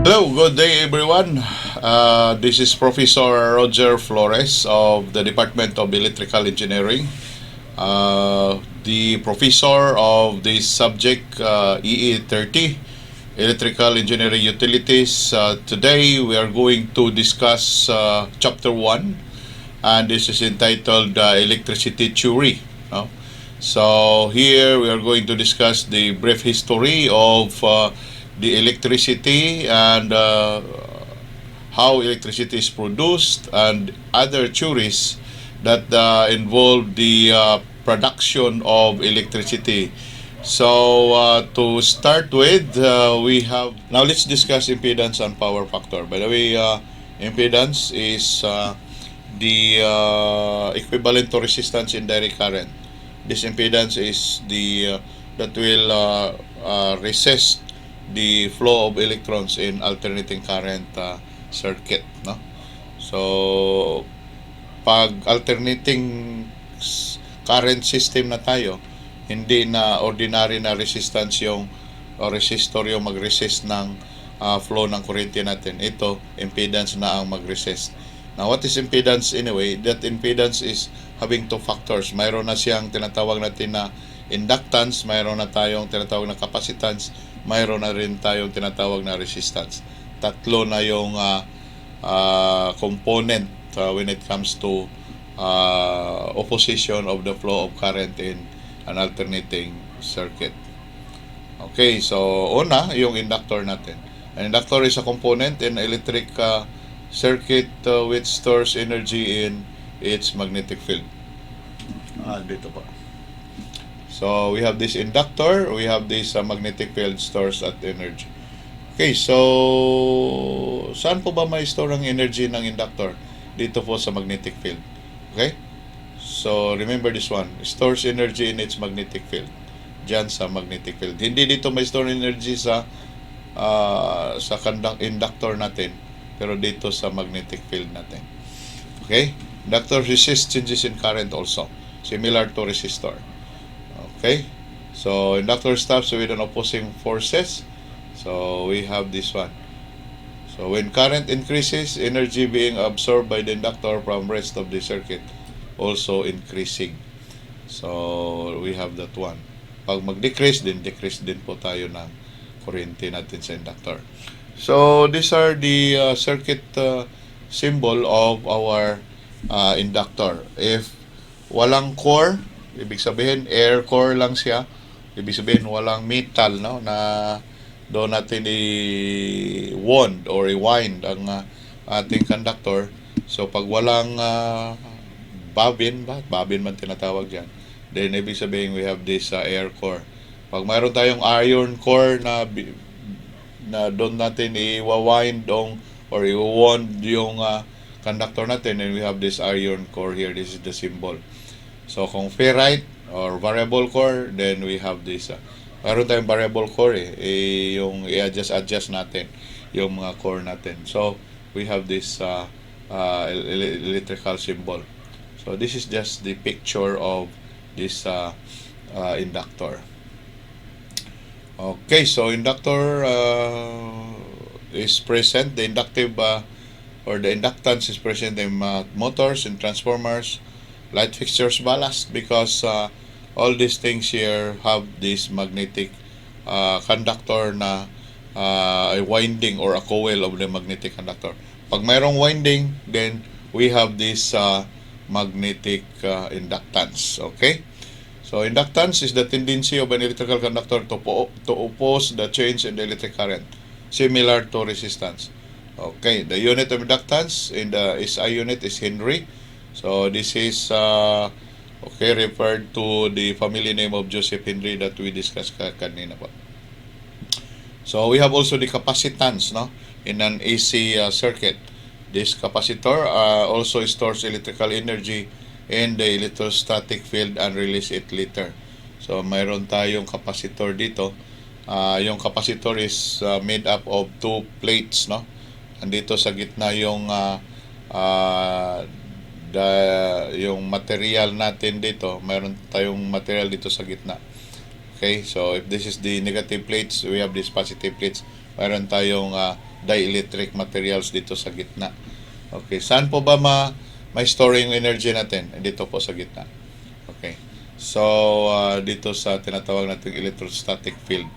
Hello, good day everyone. This is Professor Roger Flores of the Department of Electrical Engineering, the professor of this subject EE30, Electrical Engineering Utilities. Today we are going to discuss Chapter 1, and this is entitled Electricity Theory. No? So here we are going to discuss the brief history of the electricity and how electricity is produced and other theories that involve the production of electricity. So to start with, we have now let's discuss impedance and power factor. By the way, impedance is the equivalent to resistance in direct current. This impedance is the that will resist the flow of electrons in alternating current circuit, no? So pag alternating current system na tayo, hindi na ordinary na resistance yung o resistor yung mag-resist ng flow ng kuryente natin. Ito, impedance na ang mag-resist. Now, what is impedance anyway? That impedance is having two factors. Mayroon na siyang tinatawag natin na inductance, mayroon na tayong tinatawag na capacitance, mayroon na rin tayong tinatawag na resistance. Tatlo na yung component when it comes to opposition of the flow of current in an alternating circuit. Okay, so una, yung inductor natin. An inductor is a component in electric circuit which stores energy in its magnetic field. Dito pa. So we have this inductor, we have this magnetic field stores at energy. Okay, so saan po ba may store ang energy ng inductor? Dito po sa magnetic field. Okay? So remember this one, stores energy in its magnetic field. Diyan sa magnetic field. Hindi dito may store energy sa inductor natin, pero dito sa magnetic field natin. Okay? Inductor resists changes in current also, similar to resistor. Okay, so inductor stops with an opposing forces. So we have this one. So when current increases, energy being absorbed by the inductor from rest of the circuit also increasing. So we have that one. Pag mag-decrease din, decrease din po tayo ng kuryente natin sa inductor. So these are the circuit symbol of our inductor. If walang core, ibig sabihin air core lang siya, ibig sabihin walang metal, no, na doon natin i-wound or i-wind ang ating conductor. So pag walang bobbin man tinatawag diyan, then ibig sabihin we have this air core. Pag mayroon tayong iron core na doon natin i-wind or i-wound yung conductor natin, and we have this iron core here. This is the symbol. So kung ferrite or variable core, then we have this. Mayroon tayong variable core yung i-adjust natin yung mga core natin. So we have this electrical symbol. So this is just the picture of this inductor. Okay, so inductor is present. The inductive or the inductance is present in motors and transformers, light fixtures, ballast, because all these things here have this magnetic conductor na a winding or a coil of the magnetic conductor. Pag mayroong winding, then we have this magnetic inductance. Okay? So inductance is the tendency of an electrical conductor to oppose the change in the electric current, similar to resistance. Okay, the unit of inductance in the SI unit is Henry. So this is referred to the family name of Joseph Henry that we discussed kanina po. So we have also the capacitance, no, in an AC circuit. This capacitor also stores electrical energy in the electrostatic field and release it later. So mayroon tayong capacitor dito. Yung capacitor is made up of two plates, no. Andito sa gitna yung yung material natin dito, mayroon tayong material dito sa gitna. Okay, so if this is the negative plates, we have these positive plates. Mayroon tayong dielectric materials dito sa gitna. Okay, saan po ba may storing energy natin? Dito po sa gitna. Okay. So, dito sa tinatawag nating electrostatic field.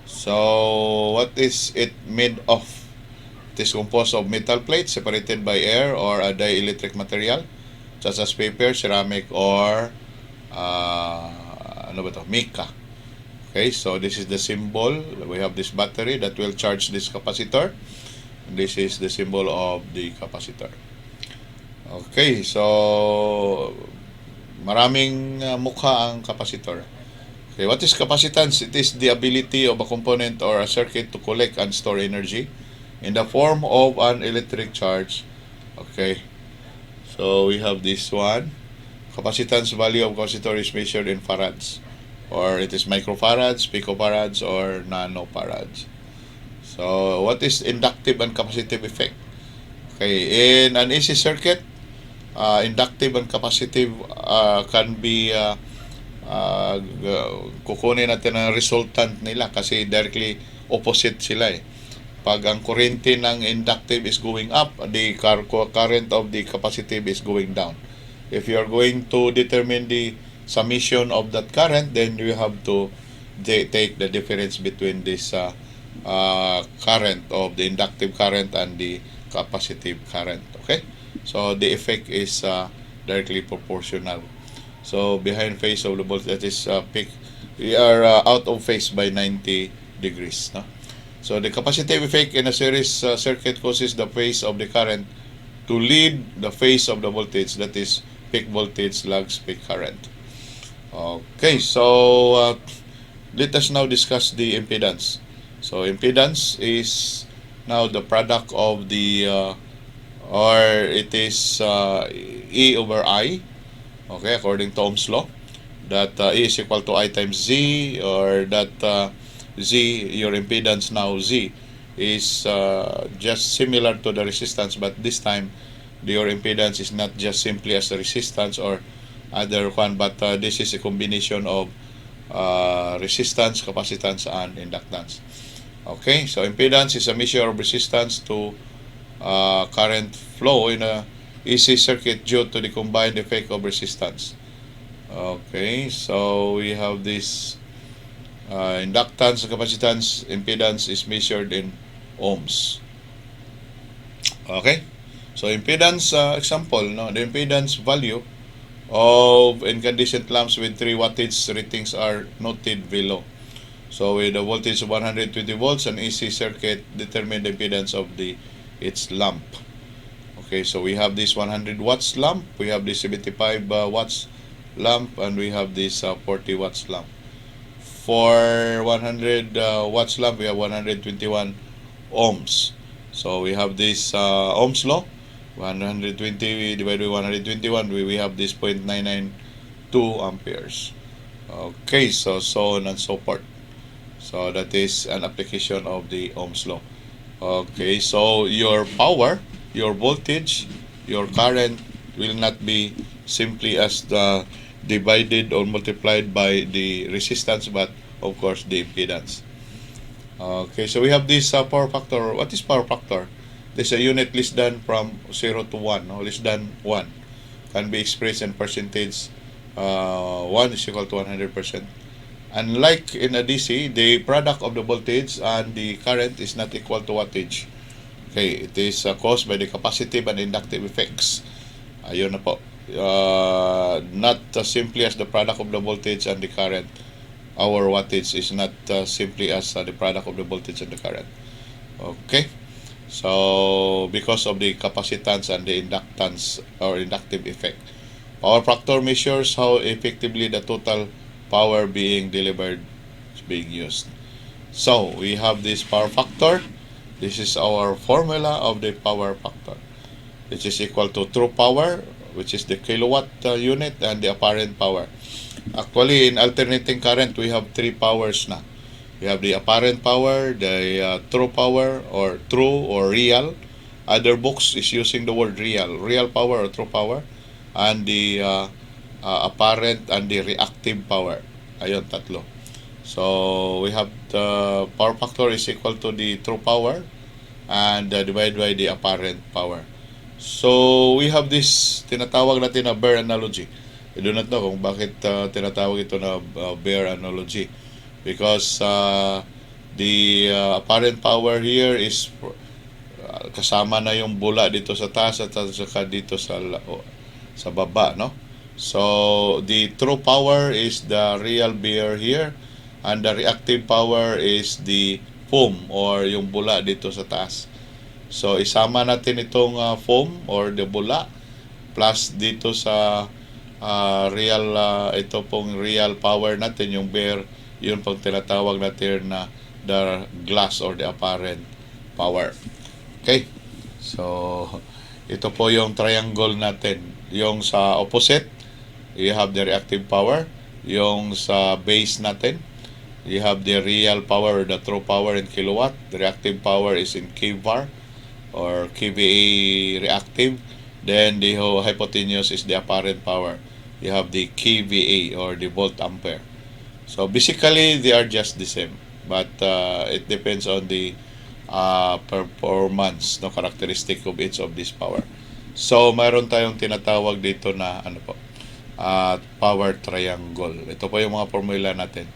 So, what is it made of? It is composed of metal plates separated by air or a dielectric material such as paper, ceramic, or mica. Okay, so this is the symbol. We have this battery that will charge this capacitor. This is the symbol of the capacitor. Okay, so maraming mukha ang capacitor. Okay, what is capacitance? It is the ability of a component or a circuit to collect and store energy in the form of an electric charge. Okay, so we have this one. Capacitance value of capacitor is measured in farads, or it is microfarads, picofarads, or nanofarads. So, what is inductive and capacitive effect? Okay, in an AC circuit, inductive and capacitive can be kukunin natin ang resultant nila kasi directly opposite sila eh. Pag ang kurente ng inductive is going up, the current of the capacitive is going down. If you are going to determine the summation of that current, then you have to take the difference between this current of the inductive current and the capacitive current. Okay, so the effect is directly proportional. So behind phase of the voltage, that is peak, we are out of phase by 90 degrees. No? So the capacitive effect in a series circuit causes the phase of the current to lead the phase of the voltage, that is peak voltage lags peak current. Okay, so let us now discuss the impedance. So impedance is now the product of the or it is E over I. Okay, according to Ohm's law, that E is equal to I times Z, or that Z, your impedance now Z, is just similar to the resistance, but this time your impedance is not just simply as a resistance or other one, but this is a combination of resistance, capacitance, and inductance. Okay, so impedance is a measure of resistance to current flow in a AC circuit due to the combined effect of resistance. Okay, so we have this inductance, capacitance, impedance is measured in ohms. Okay, so impedance example, no, the impedance value of incandescent lamps with 3 wattage ratings are noted below. So with a voltage of 120 volts, an AC circuit determine the impedance of its lamp. Okay, so we have this 100 watts lamp, we have this 75 watts lamp, and we have this 40 watts lamp. For 100 watts lamp, we have 121 ohms. So we have this Ohm's law, 120 divided by 121, we have this 0.992 amperes. Okay, so on and so forth. So that is an application of the Ohm's law. Okay, so your power, your voltage, your current will not be simply as divided or multiplied by the resistance, but of course the impedance. Okay, so we have this power factor. What is power factor? This is a unit less than from 0 to 1, no? Less than 1. Can be expressed in percentage. 1 is equal to 100%. Unlike in a DC, the product of the voltage and the current is not equal to wattage. Okay, it is caused by the capacitive and inductive effects. Ayun na po. Not simply as the product of the voltage and the current. Our wattage is not simply as the product of the voltage and the current. Okay, so because of the capacitance and the inductance or inductive effect, power factor measures how effectively the total power being delivered is being used. So we have this power factor. This is our formula of the power factor, which is equal to true power, which is the kilowatt unit, and the apparent power. Actually, in alternating current, we have 3 powers na. We have the apparent power, the true power, or true or real. Other books is using the word real power or true power, and the apparent and the reactive power. Ayun, tatlo. So we have the power factor is equal to the true power, and divided by the apparent power. So we have this tinatawag natin na Bear analogy. I do not know kung bakit tinatawag ito na Bear analogy, because the apparent power here is kasama na yung bula dito sa taas at saka dito sa baba, no? So the true power is the real bear here, and the reactive power is the foam or yung bula dito sa taas. So isama natin itong foam or the bula plus dito sa ito pong real power natin, yung bear, yun pong tinatawag natin na the glass or the apparent power. Okay, so ito po yung triangle natin. Yung sa opposite, you have the reactive power. Yung sa base natin, you have the real power or the true power in kilowatt. The reactive power is in kVAR or kVA reactive. Then the hypotenuse is the apparent power. You have the kVA or the volt ampere. So basically, they are just the same, but it depends on the performance, no, characteristic of each of this power. So mayroon tayong tinatawag dito na power triangle. Ito po yung mga formula natin.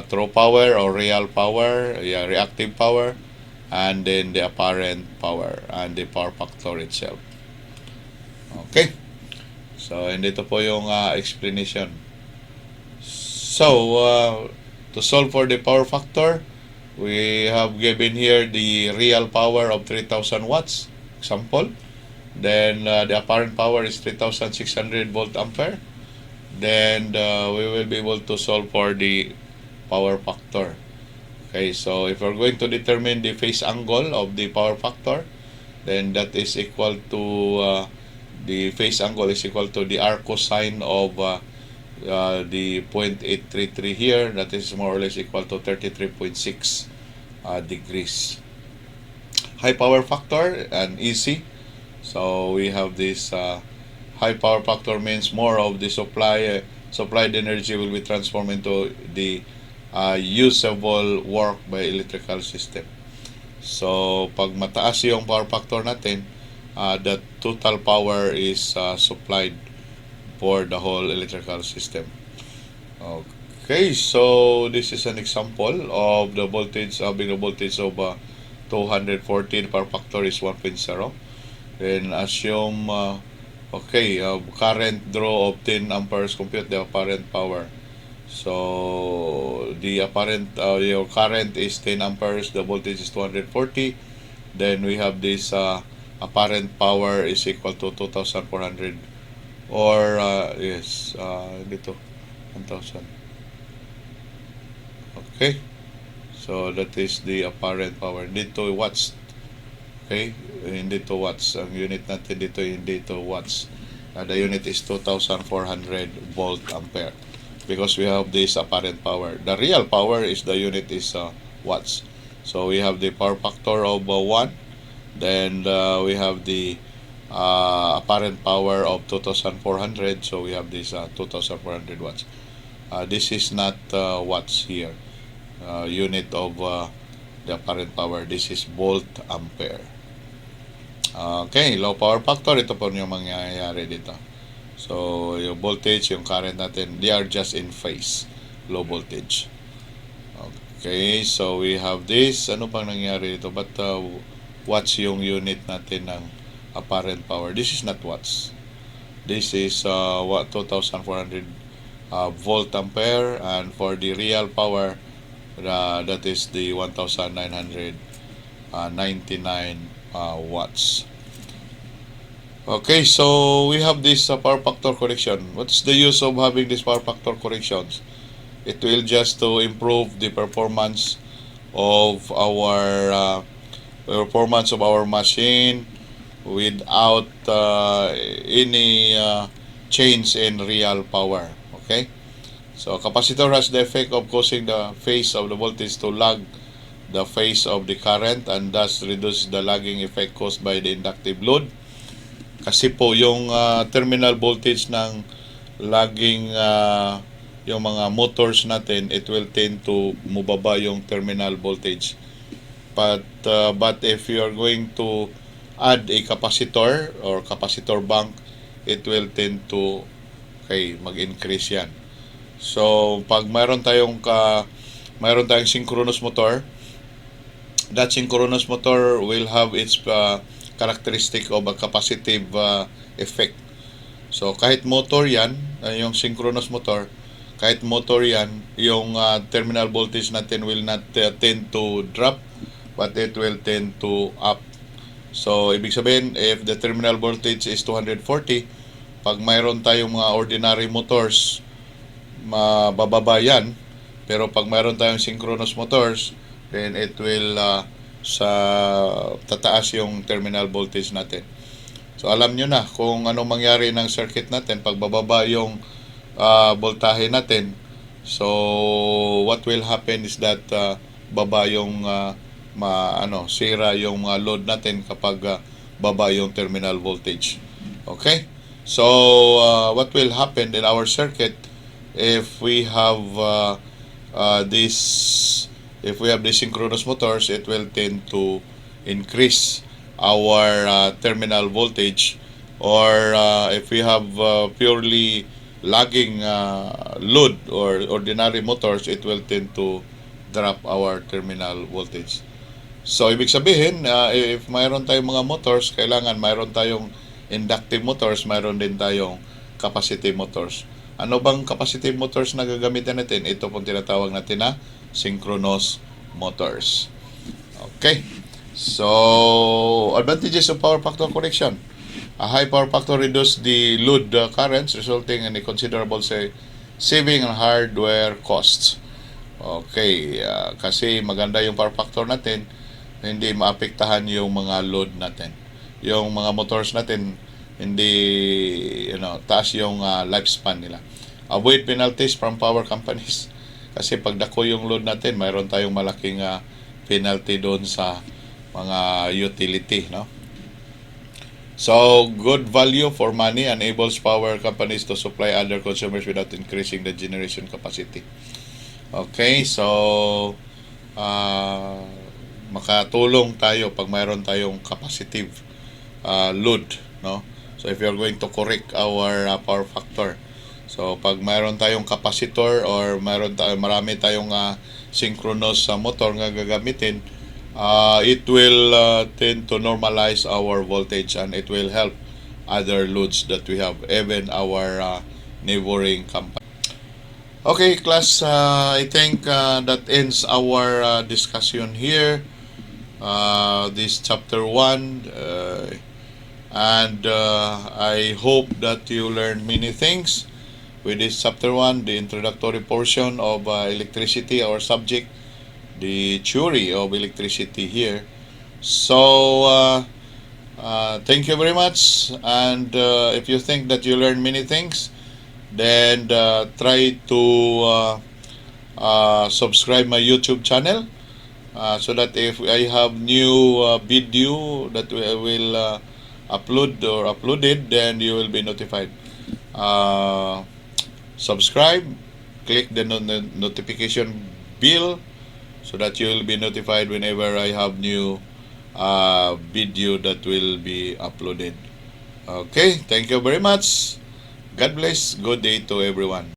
True power or real power, reactive power, and then the apparent power and the power factor itself. Okay, so and ito po yung explanation. So to solve for the power factor, we have given here the real power of 3,000 watts, example. Then the apparent power is 3,600 volt ampere. Then we will be able to solve for the power factor. Okay, so if we're going to determine the phase angle of the power factor, then that is equal to the phase angle is equal to the arc cosine of the 0.833 here. That is more or less equal to 33.6 degrees. High power factor and easy. So we have this high power factor means more of the supplied energy will be transformed into the usable work by electrical system. So pag mataas yung power factor natin, the total power is supplied for the whole electrical system. Okay, so this is an example of the voltage, having a voltage of 240, the power factor is 1.0. Then assume, current draw of 10 amperes, compute the apparent power. So the apparent, your current is 10 amperes, the voltage is 240. Then we have this apparent power is equal to 2,400 or dito 1,000. Okay, so that is the apparent power. Dito watts. Okay, hindi to watts. Ang unit natin dito hindi to watts. The unit is 2,400 volt ampere because we have this apparent power. The real power is the unit is watts. So we have the power factor of 1. Then we have the apparent power of 2,400. So we have this 2,400 watts. This is not watts here. Unit of the apparent power. This is volt ampere. Okay, low power factor, ito po yung mangyayari dito. So, yung voltage, yung current natin, they are just in phase, low voltage. Okay, so we have this. Ano pang nangyayari dito? But watts yung unit natin ng apparent power. This is not watts. This is 2,400 volt ampere, and for the real power, that is the 1,999 watts. Okay, so we have this power factor correction. What's the use of having this power factor corrections? It will just to improve the performance of our machine without any change in real power. Okay, so capacitor has the effect of causing the phase of the voltage to lag the phase of the current, and thus reduce the lagging effect caused by the inductive load. Kasi po yung terminal voltage ng lagging yung mga motors natin, it will tend to mubaba yung terminal voltage But if you are going to add a capacitor or capacitor bank, it will tend to mag-increase yan. So pag mayroon tayong synchronous motor, that synchronous motor will have its characteristic of a capacitive effect. So kahit motor yan, yung synchronous motor, kahit motor yan, yung terminal voltage natin will not tend to drop, but it will tend to up. So ibig sabihin, if the terminal voltage is 240, pag mayroon tayong mga ordinary motors, mabababa yan. Pero pag mayroon tayong synchronous motors, then it will tataas yung terminal voltage natin. So alam nyo na kung anong mangyari ng circuit natin pag bababa yung voltahe natin. So what will happen is that baba yung sira yung load natin kapag baba yung terminal voltage. Okay? So what will happen in our circuit if we have these synchronous motors, it will tend to increase our terminal voltage, or if we have purely lagging load or ordinary motors, it will tend to drop our terminal voltage. So ibig sabihin, if mayroon tayong mga motors, kailangan mayroon tayong inductive motors, mayroon din tayong capacitive motors. Ano bang capacitive motors na gagamitin natin? Ito pong tinatawag natin na synchronous motors. Okay. So, advantages of power factor correction. A high power factor reduces the load currents, resulting in a considerable saving on hardware costs. Okay, kasi maganda yung power factor natin, hindi maapektahan yung mga load natin. Yung mga motors natin, hindi taas yung lifespan nila. Avoid penalties from power companies. Kasi pag dako yung load natin, mayroon tayong malaking penalty doon sa mga utility, no? So, good value for money enables power companies to supply other consumers without increasing the generation capacity. Okay, so makatulong tayo pag mayroon tayong capacitive load, no? So, if you're going to correct our power factor, so pag mayroon tayong capacitor or marami tayong synchronous motor nga gagamitin, it will tend to normalize our voltage, and it will help other loads that we have, even our neighboring company. Okay, class, I think that ends our discussion here, this chapter 1, and I hope that you learned many things with this chapter 1, the introductory portion of electricity, our subject, the theory of electricity here. So thank you very much, and if you think that you learned many things, then try to subscribe my YouTube channel, so that if I have new video that I will upload or uploaded, then you will be notified. Subscribe, click the notification bell, so that you will be notified whenever I have new video that will be uploaded. Okay, thank you very much. God bless. Good day to everyone.